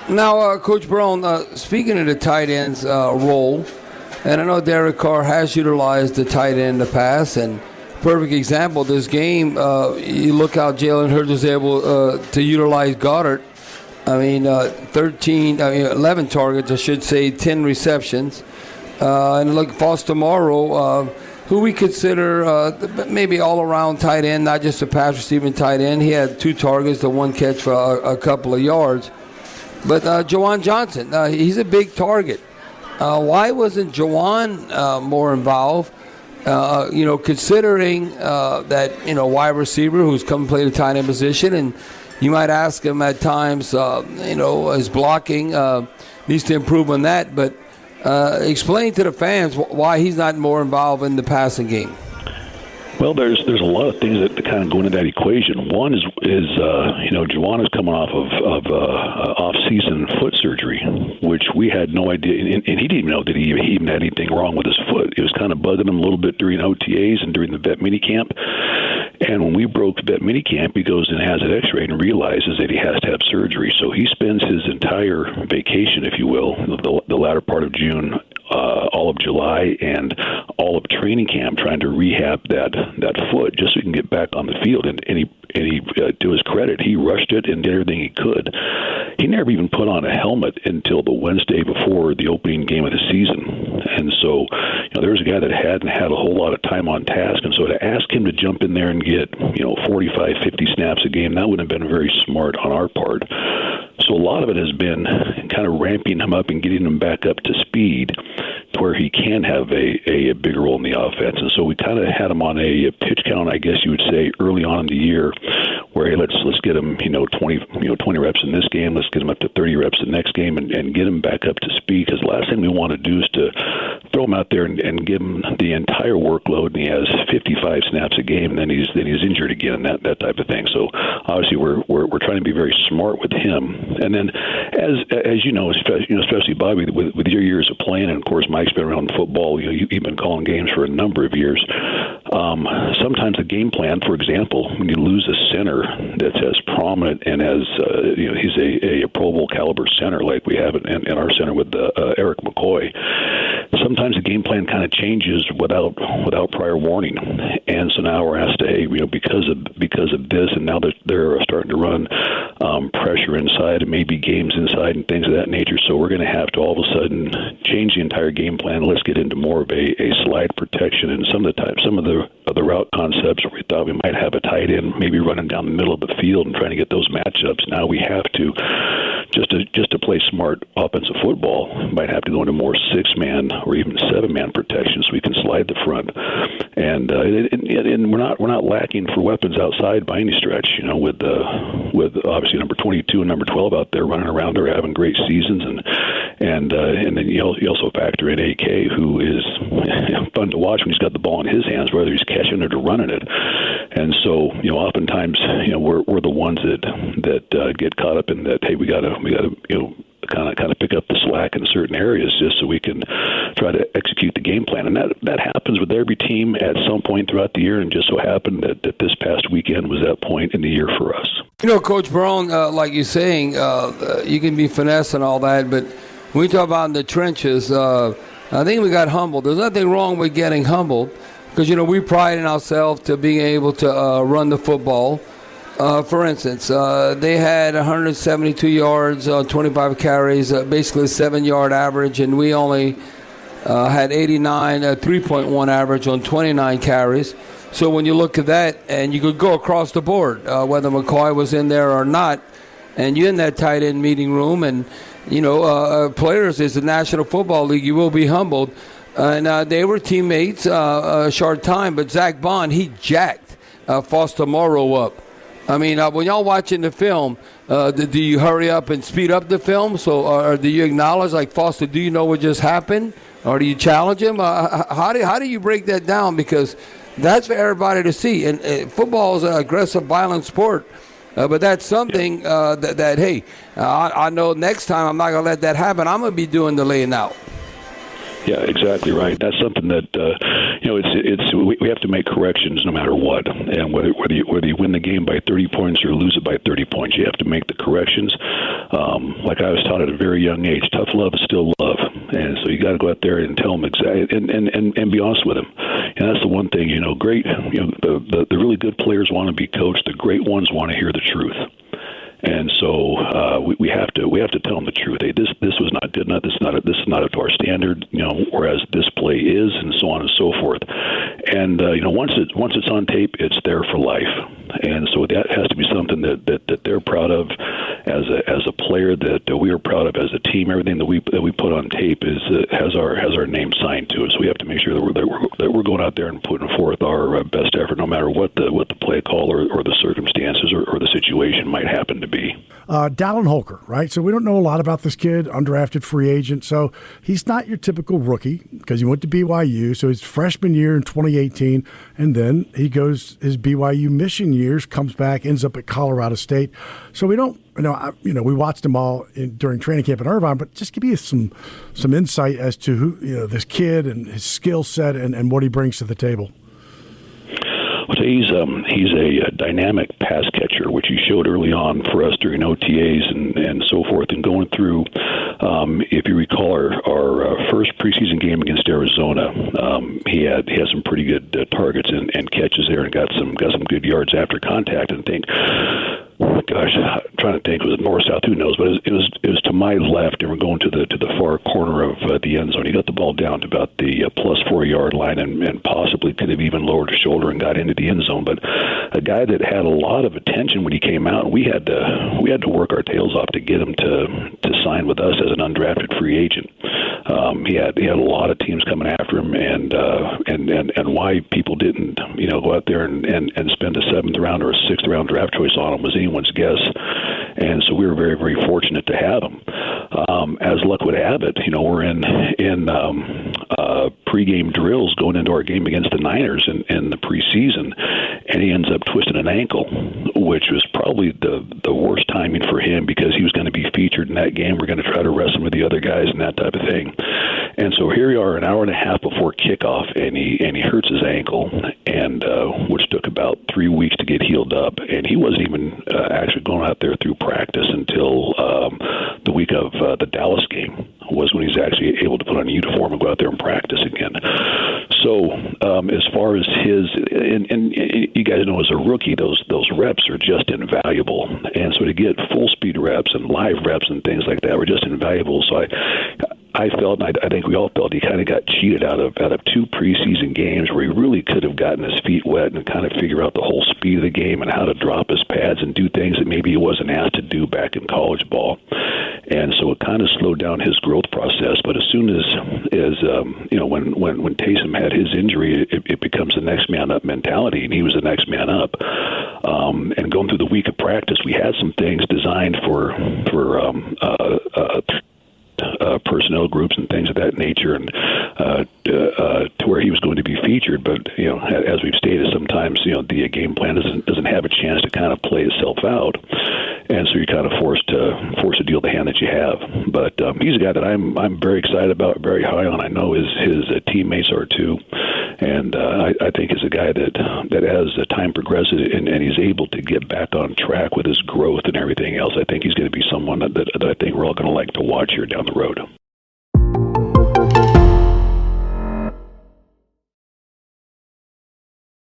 Now, Coach Barone, speaking of the tight end's role, and I know Derek Carr has utilized the tight end in the past, and perfect example, this game, you look how Jalen Hurts was able to utilize Goddard. 11 targets, I should say, 10 receptions. And look, Foster Moreau, who we consider maybe all-around tight end, not just a pass receiving tight end. He had 2 targets, the 1 catch for a couple of yards. But Juwan Johnson, he's a big target. Why wasn't Juwan more involved? Considering that, wide receiver who's come and played a tight end position, and you might ask him at times, his blocking needs to improve on that. But explain to the fans why he's not more involved in the passing game. Well, there's a lot of things that kind of go into that equation. One is Juwan is coming off of off-season foot surgery, which we had no idea, and he didn't even know that he even had anything wrong with his foot. It was kind of bugging him a little bit during OTAs and during the vet minicamp. And when we broke the vet minicamp, he goes and has an x-ray and realizes that he has to have surgery. So he spends his entire vacation, if you will, the latter part of June, all of July, and all of training camp trying to rehab that foot just so he can get back on the field. And he to his credit, he rushed it and did everything he could. He never even put on a helmet until the Wednesday before the opening game of the season. And so, there was a guy that hadn't had a whole lot of time on task. And so to ask him to jump in there and get, 45, 50 snaps a game, that would have been very smart on our part. So a lot of it has been kind of ramping him up and getting him back up to speed to where he can have a bigger role in the offense. And so we kind of had him on a pitch count, I guess you would say, early on in the year, where, hey, let's get him, 20 reps in this game, let's get him up to 30 reps the next game, and get him back up to speed. Because the last thing we want to do is to throw him out there and give him the entire workload, and he has 55 snaps a game, and then he's injured again, and that type of thing. So obviously we're trying to be very smart with him. And then, as you know, especially Bobby, with your years of playing, and of course Mike's been around football. You've been calling games for a number of years. Sometimes the game plan, for example, when you lose a center that's as prominent and as he's a Pro Bowl caliber center like we have in our center with Eric McCoy. Sometimes the game plan kind of changes without prior warning, and so now we're asked to, because of this, and now they're starting to run pressure inside and maybe games inside and things of that nature. So we're going to have to all of a sudden change the entire game plan. Let's get into more of a slide protection and some of the route concepts where we thought we might have a tight end maybe running down the middle of the field and trying to get those matchups. Now we have to just to play smart offensive football, might have to go into more 6-man or even 7-man protection so we can slide the front. And we're not lacking for weapons outside by any stretch. With obviously number 22 and number 12 out there running around, they're having great seasons, and then you also factor in AK, who is fun to watch when he's got the ball in his hands, whether he's catching it or running it. And so oftentimes we're the ones that get caught up in that. Hey, we got to kind of pick up the slack in certain areas just so we can try to execute the game plan. And that happens with every team at some point throughout the year, and just so happened that this past weekend was that point in the year for us. Coach Barone, like you're saying, you can be finesse and all that, but when we talk about in the trenches, I think we got humbled. There's nothing wrong with getting humbled because, we pride in ourselves to being able to run the football. For instance, they had 172 yards, 25 carries, basically a 7-yard average, and we only had 89, 3.1 average on 29 carries. So when you look at that, and you could go across the board, whether McCoy was in there or not, and you're in that tight end meeting room, and players, it's the National Football League, you will be humbled. And they were teammates a short time, but Zach Bond, he jacked Foster Moreau up. I mean, when y'all watching the film, do you hurry up and speed up the film? Or do you acknowledge, like, Foster, do you know what just happened? Or do you challenge him? How do you break that down? Because that's for everybody to see. And football is an aggressive, violent sport. But that's something that hey, I know next time I'm not going to let that happen. I'm going to be doing the laying out. Yeah, exactly right. That's something that we have to make corrections no matter what, and whether you win the game by 30 points or lose it by 30 points, you have to make the corrections. Like I was taught at a very young age, tough love is still love, and so you got to go out there and tell them exactly, and be honest with them. And that's the one thing, great. The really good players want to be coached. The great ones want to hear the truth. And so we have to tell them the truth. Hey, this was not good enough. This is not up to our standard. Whereas this play is, and so on and so forth. And once it's on tape, it's there for life. And so that has to be something that they're proud of as a player, that we are proud of as a team. Everything that we put on tape has our name signed to it. So we have to make sure that we're going out there and putting forth our best effort, no matter what the play call or the circumstances or the situation might happen to be. Dallin Holker, right? So we don't know a lot about this kid, undrafted free agent. So he's not your typical rookie because he went to BYU. So his freshman year in 2018, and then he goes his BYU mission years, comes back, ends up at Colorado State. So we don't, we watched them all during training camp in Irvine, but just give me some insight as to who, this kid and his skill set and what he brings to the table. He's a dynamic pass catcher, which he showed early on for us during OTAs and so forth. And going through, if you recall, our first preseason game against Arizona, he had some pretty good targets and catches there, and got some good yards after contact. And gosh, I'm trying to think, was it north, south, who knows? But it was to my left, and we're going to the far corner of the end zone. He got the ball down to about the plus 4 yard line, and possibly could have even lowered his shoulder and got into the end zone. But a guy that had a lot of attention when he came out, and we had to work our tails off to get him to sign with us as an undrafted free agent. He had a lot of teams coming after him, and why people didn't go out there and spend a 7th round or a 6th round draft choice on him was anyone's guess. And so we were very, very fortunate to have him. As luck would have it, we're in pregame drills going into our game against the Niners in the preseason, and he ends up twisting an ankle, which was probably the worst timing for him because he was going to be featured in that game. We're going to try to wrestle with the other guys and that type of thing. And so here we are, an hour and a half before kickoff, and he hurts his ankle, and which took about 3 weeks to get healed up. And he wasn't even actually going out there through practice until the week of the Dallas game was when he's actually able to put on a uniform and go out there and practice again. So as far as his, and you guys know as a rookie, those reps are just invaluable. And so to get full speed reps and live reps and things like that were just invaluable. So I felt, and I think we all felt, he kind of got cheated out of 2 preseason games where he really could have gotten his feet wet and kind of figure out the whole speed of the game and how to drop his pads and do things that maybe he wasn't asked to do back in college ball. And so it kind of slowed down his growth process. But as soon as when Taysom had his injury, it becomes the next man up mentality, and he was the next man up. And going through the week of practice, we had some things designed for personnel groups and things of that nature, and to where he was going to be featured. But as we've stated, sometimes the game plan doesn't have a chance to kind of play itself out, and so you're kind of forced to deal the hand that you have. But he's a guy that I'm very excited about, very high on. I know his teammates are too, and I think is a guy that as time progresses and he's able to get back on track with his growth and everything else, I think he's going to be someone that I think we're all going to like to watch here down the road.